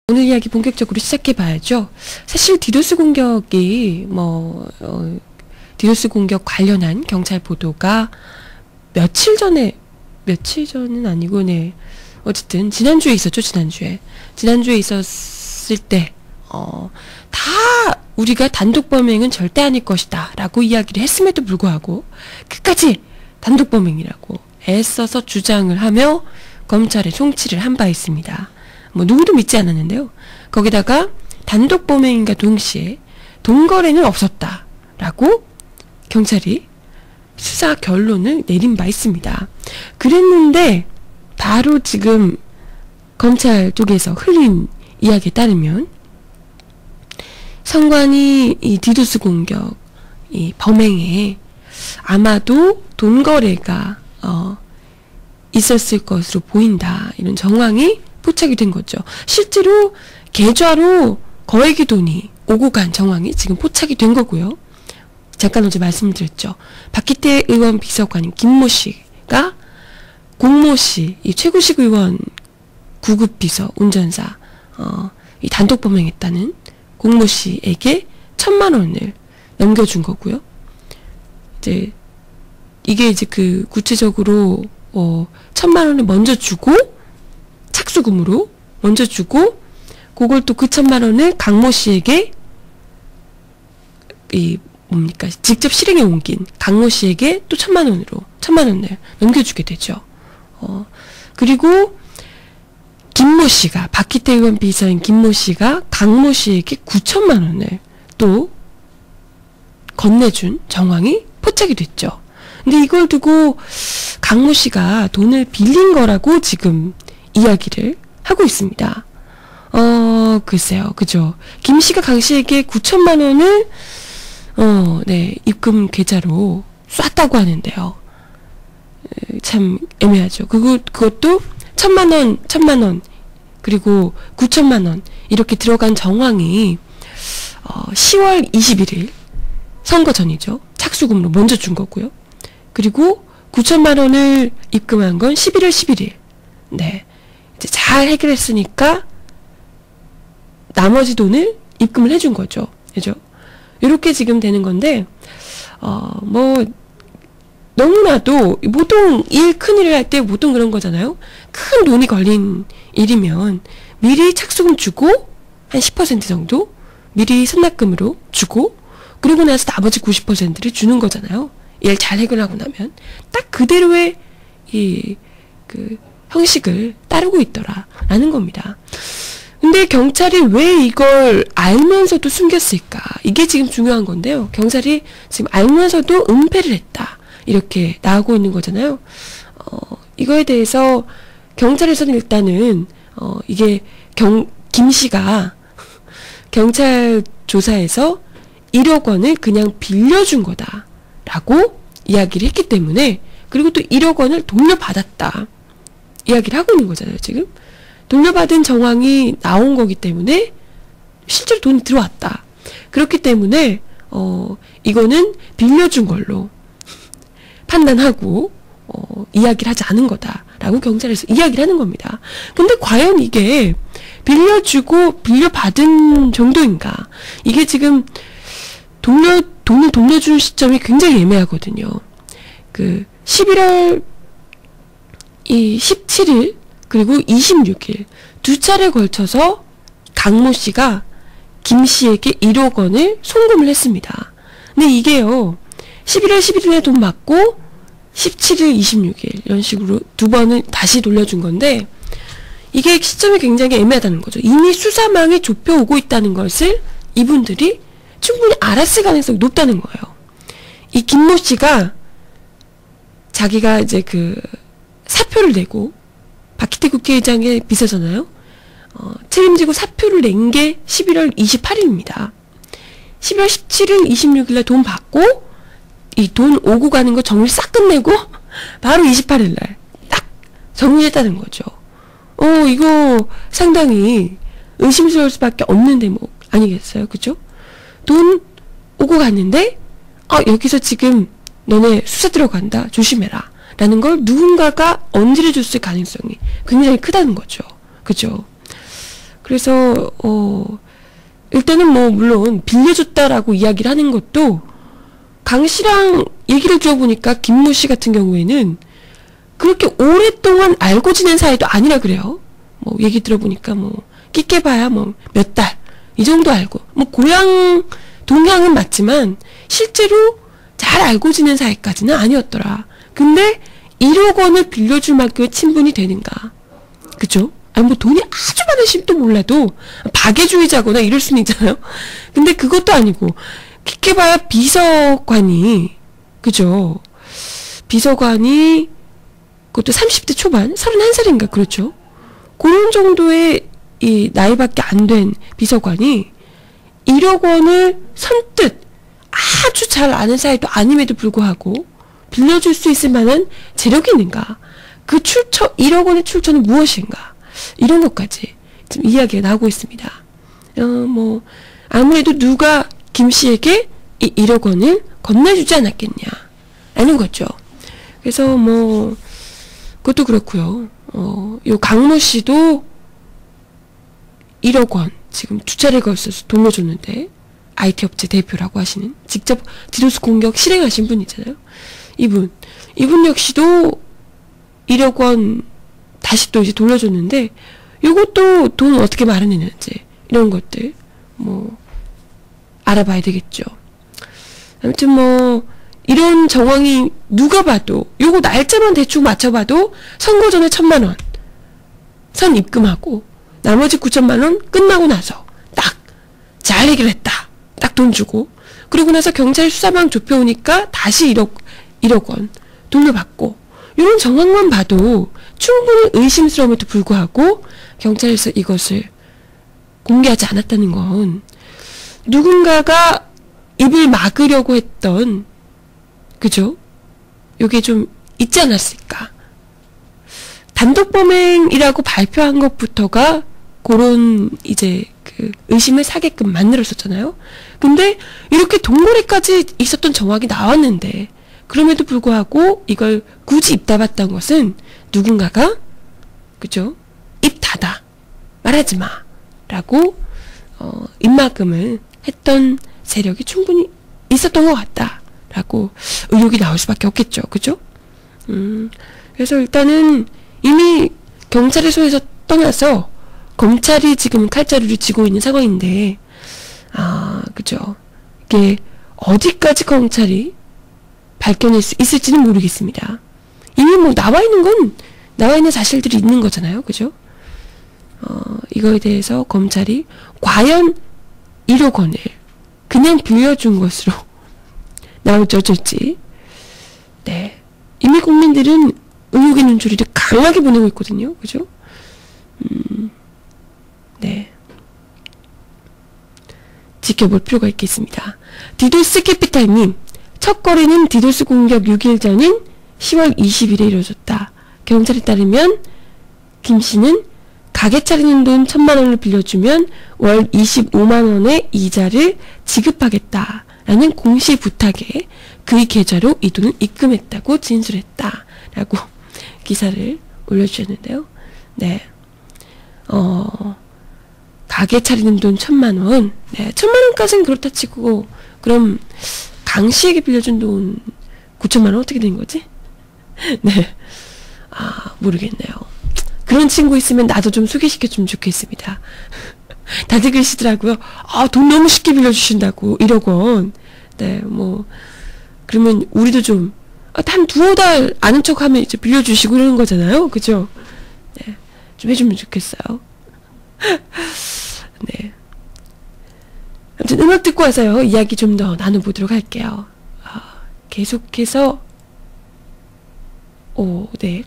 오늘 이야기 본격적으로 시작해봐야죠. 사실 디도스 공격이 디도스 공격 관련한 경찰 보도가 며칠은 아니고, 어쨌든 지난주에 있었죠. 지난주에 있었을 때 다 우리가 단독 범행은 절대 아닐 것이다 라고 이야기를 했음에도 불구하고 끝까지 단독 범행이라고 애써서 주장을 하며 검찰에 송치를 한 바 있습니다. 누구도 믿지 않았는데요. 거기다가 단독 범행인가 동시에 동거래는 없었다라고 경찰이 수사 결론을 내린 바 있습니다. 그랬는데 바로 지금 검찰 쪽에서 흘린 이야기에 따르면 성관이 이 디도스 공격 이 범행에 아마도 돈거래가 있었을 것으로 보인다, 이런 정황이 포착이 된 거죠. 실제로 계좌로 거액의 돈이 오고 간 정황이 지금 포착이 된 거고요. 잠깐 어제 말씀드렸죠. 박기태 의원 비서관인 김모 씨가 공모 씨, 이 최구식 의원 구급 비서 운전사 이 단독 범행했다는 공모 씨에게 1,000만 원을 넘겨준 거고요. 이게 그 구체적으로 1,000만 원을 먼저 주고, 착수금으로 먼저 주고, 그걸 또 그 1,000만 원을 강모 씨에게 직접 실행에 옮긴 강모 씨에게 또 1,000만 원을 넘겨주게 되죠. 그리고 김모 씨가, 박기태 의원 비서인 김모 씨가 강모 씨에게 9,000만 원을 또 건네준 정황이 포착이 됐죠. 근데 이걸 두고 강모 씨가 돈을 빌린 거라고 지금 이야기를 하고 있습니다. 글쎄요. 그죠. 김 씨가 강 씨에게 9,000만 원을 입금 계좌로 쐈다고 하는데요. 참 애매하죠. 그것도 1,000만 원, 그리고 9,000만 원 이렇게 들어간 정황이 10월 21일 선거 전이죠. 착수금으로 먼저 준 거고요. 그리고 9,000만 원을 입금한 건 11월 11일. 네. 이제 잘 해결했으니까 나머지 돈을 입금을 해준 거죠. 그죠? 이렇게 지금 되는 건데, 너무나도, 보통 큰 일을 할 때 보통 그런 거잖아요. 큰 돈이 걸린 일이면 미리 착수금 주고, 한 10% 정도 미리 선납금으로 주고, 그리고 나서 나머지 90%를 주는 거잖아요. 일 잘 해결하고 나면. 딱 그대로의 형식을 따르고 있더라라는 겁니다. 근데 경찰이 왜 이걸 알면서도 숨겼을까? 이게 지금 중요한 건데요. 경찰이 지금 알면서도 은폐를 했다, 이렇게 나오고 있는 거잖아요. 이거에 대해서 경찰에서는 일단은 이게 김 씨가 경찰 조사에서 1억 원을 그냥 빌려준 거다라고 이야기를 했기 때문에, 그리고 또 1억 원을 돌려받았다 이야기를 하고 있는 거잖아요. 지금 돌려받은 정황이 나온 거기 때문에 실제로 돈이 들어왔다. 그렇기 때문에 이거는 빌려준 걸로 판단하고 이야기를 하지 않은 거다라고 경찰에서 이야기를 하는 겁니다. 근데 과연 이게 빌려주고 빌려받은 정도인가? 이게 지금 돈을 돌려준 시점이 굉장히 애매하거든요. 11월 17일 그리고 26일 두 차례에 걸쳐서 강모 씨가 김 씨에게 1억 원을 송금을 했습니다. 근데 이게요, 11월 11일에 돈 받고 17일, 26일 이런 식으로 두 번을 다시 돌려준 건데, 이게 시점이 굉장히 애매하다는 거죠. 이미 수사망이 좁혀오고 있다는 것을 이분들이 충분히 알았을 가능성이 높다는 거예요. 이 김모 씨가 자기가 이제 사표를 내고, 박기태 국회의장의 비서잖아요. 책임지고 사표를 낸 게 11월 28일입니다. 11월 17일, 26일날 돈 받고, 이 돈 오고 가는 거 정리 싹 끝내고, 바로 28일날 딱 정리했다는 거죠. 이거 상당히 의심스러울 수밖에 없는 대목 아니겠어요? 그죠? 돈 오고 갔는데, 여기서 지금 너네 수사 들어간다, 조심해라 라는 걸 누군가가 언질해줬을 가능성이 굉장히 크다는 거죠. 그죠? 그래서 일단은 뭐 물론 빌려줬다라고 이야기를 하는 것도 강 씨랑 얘기를 들어보니까 김모 씨 같은 경우에는 그렇게 오랫동안 알고 지낸 사이도 아니라 그래요. 뭐 얘기 들어보니까 뭐 끼깨봐야 뭐 몇 달 이 정도 알고 뭐 고향 동향은 맞지만 실제로 잘 알고 지낸 사이까지는 아니었더라. 근데 1억 원을 빌려줄 만큼의 친분이 되는가? 그죠? 아니 뭐 돈이 아주 많으시면 또 몰라도 박애주의자거나 이럴 수는 있잖아요. 근데 그것도 아니고 끼깨봐야 비서관이 그죠? 비서관이 그것도 30대 초반 31살인가 그렇죠? 그런 정도의 이 나이밖에 안 된 비서관이 1억 원을 선뜻 아주 잘 아는 사이도 아님에도 불구하고 빌려줄 수 있을 만한 재력이 있는가? 그 1억 원의 출처는 무엇인가? 이런 것까지 지금 이야기가 나오고 있습니다. 뭐 아무래도 누가 김 씨에게 이 1억 원을 건네주지 않았겠냐? 라는 거죠. 그래서 뭐 그것도 그렇고요. 요 강모 씨도 1억 원 지금 두 차례 걸쳐서 돌려줬는데 IT 업체 대표라고 하시는 직접 디도스 공격 실행하신 분이잖아요. 이분 역시도 1억 원 다시 또 이제 돌려줬는데 요것도 돈 어떻게 마련했는지 이런 것들 뭐 알아봐야 되겠죠. 아무튼 뭐 이런 정황이 누가 봐도 요거 날짜만 대충 맞춰봐도 선거 전에 1,000만 원 선 입금하고 나머지 9천만 원 끝나고 나서 딱 잘 해결했다. 딱 돈 주고 그러고 나서 경찰 수사방 좁혀오니까 다시 1억 원 돌려받고 이런 정황만 봐도 충분히 의심스러움에도 불구하고 경찰에서 이것을 공개하지 않았다는 건 누군가가 입을 막으려고 했던 그죠? 요게 좀 있지 않았을까? 단독범행이라고 발표한 것부터가 그런 이제 그 의심을 사게끔 만들었었잖아요. 근데 이렇게 동거래까지 있었던 정황이 나왔는데 그럼에도 불구하고 이걸 굳이 입다봤던 것은 누군가가 그죠? 입 닫아 말하지 마 라고 입막음을 했던 세력이 충분히 있었던 것 같다 라고 의혹이 나올 수밖에 없겠죠. 그죠? 그래서 일단은 이미 경찰의 손에서 떠나서 검찰이 지금 칼자루를 쥐고 있는 상황인데 그죠? 이게 어디까지 검찰이 밝혀낼 수 있을지는 모르겠습니다. 이미 뭐 나와 있는 사실들이 있는 거잖아요. 그죠? 이거에 대해서 검찰이 과연 1억 원을 그냥 빌려준 것으로 나올지 어쩔지. 네. 이미 국민들은 의혹의 눈초리를 강하게 보내고 있거든요. 그죠? 네. 지켜볼 필요가 있겠습니다. 디도스 캐피탈님, 첫 거래는 디도스 공격 6일 전인 10월 20일에 이루어졌다. 경찰에 따르면 김 씨는 가게 차리는 돈 1,000만 원을 빌려주면 월 25만 원의 이자를 지급하겠다라는 공시 부탁에 그의 계좌로 이 돈을 입금했다고 진술했다. 라고 기사를 올려주셨는데요. 네. 가게 차리는 돈 1,000만 원. 네. 1,000만 원까지는 그렇다 치고, 그럼 강 씨에게 빌려준 돈 9천만 원 어떻게 된 거지? 네. 모르겠네요. 그런 친구 있으면 나도 좀 소개시켜주면 좋겠습니다. 다들 그러시더라고요. 돈 너무 쉽게 빌려주신다고. 1억 원. 네, 뭐. 그러면 우리도 좀, 한 두어 달 아는 척 하면 이제 빌려주시고 이러는 거잖아요. 그죠? 네. 좀 해주면 좋겠어요. 네. 아무튼 음악 듣고 와서요. 이야기 좀 더 나눠보도록 할게요. 계속해서, 네.